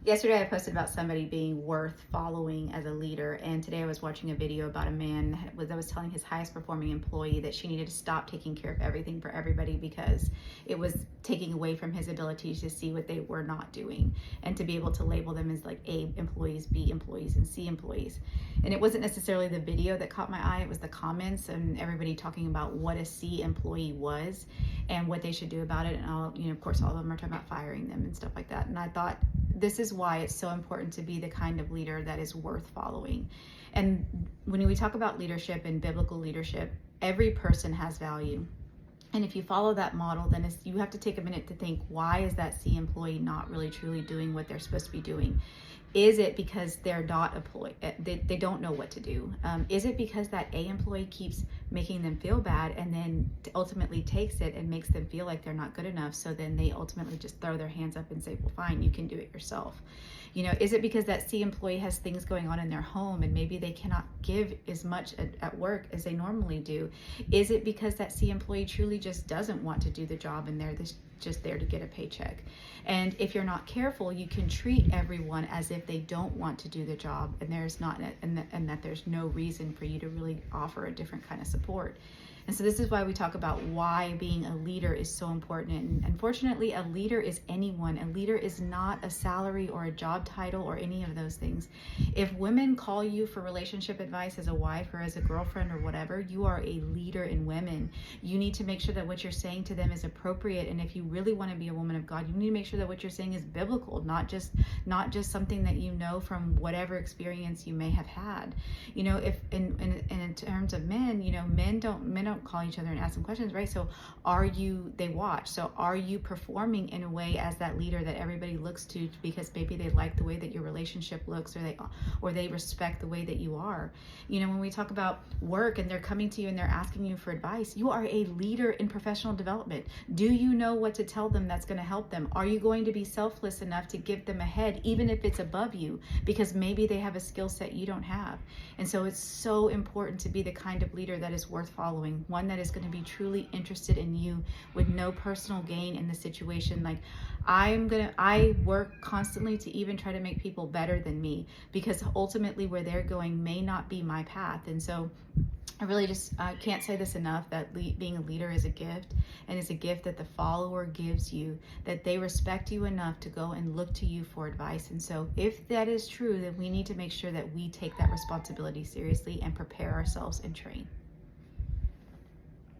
Yesterday I posted about somebody being worth following as a leader, and today I was watching a video about a man that was telling his highest performing employee that she needed to stop taking care of everything for everybody because it was taking away from his ability to see what they were not doing and to be able to label them as like A employees, B employees, and C employees. And it wasn't necessarily the video that caught my eye, it was the comments and everybody talking about what a C employee was and what they should do about it. And all, of course, all of them are talking about firing them and stuff like that. And I thought, this is why it's so important to be the kind of leader that is worth following. And when we talk about leadership and biblical leadership, every person has value. And if you follow that model, then you have to take a minute to think, why is that C employee not really truly doing what they're supposed to be doing? Is it because they're not employed? They don't know what to do? Is it because that A employee keeps making them feel bad and then ultimately takes it and makes them feel like they're not good enough? So then they ultimately just throw their hands up and say, well, fine, you can do it yourself. Is it because that C employee has things going on in their home and maybe they cannot give as much at work as they normally do? Is it because that C employee truly just doesn't want to do the job and they're just there to get a paycheck? And if you're not careful, you can treat everyone as if they don't want to do the job and that there's no reason for you to really offer a different kind of support. And so this is why we talk about why being a leader is so important. And unfortunately, a leader is anyone. A leader is not a salary or a job title or any of those things. If women call you for relationship advice as a wife or as a girlfriend or whatever, you are a leader in women. You need to make sure that what you're saying to them is appropriate. And if you really want to be a woman of God, you need to make sure that what you're saying is biblical, not just something that you know from whatever experience you may have had. If in terms of men, men don't call each other and ask them questions, right? So they watch. So are you performing in a way as that leader that everybody looks to because maybe they like the way that your relationship looks or they respect the way that you are? When we talk about work and they're coming to you and they're asking you for advice, you are a leader in professional development. Do you know what to tell them that's going to help them? Are you going to be selfless enough to give them a head, even if it's above you, because maybe they have a skill set you don't have? And so it's so important to be the kind of leader that is worth following, one that is going to be truly interested in you with no personal gain in the situation. Like I work constantly to even try to make people better than me, because ultimately where they're going may not be my path. And so I really just can't say this enough, that being a leader is a gift, and it's a gift that the follower gives you, that they respect you enough to go and look to you for advice. And so if that is true, then we need to make sure that we take that responsibility seriously and prepare ourselves and train.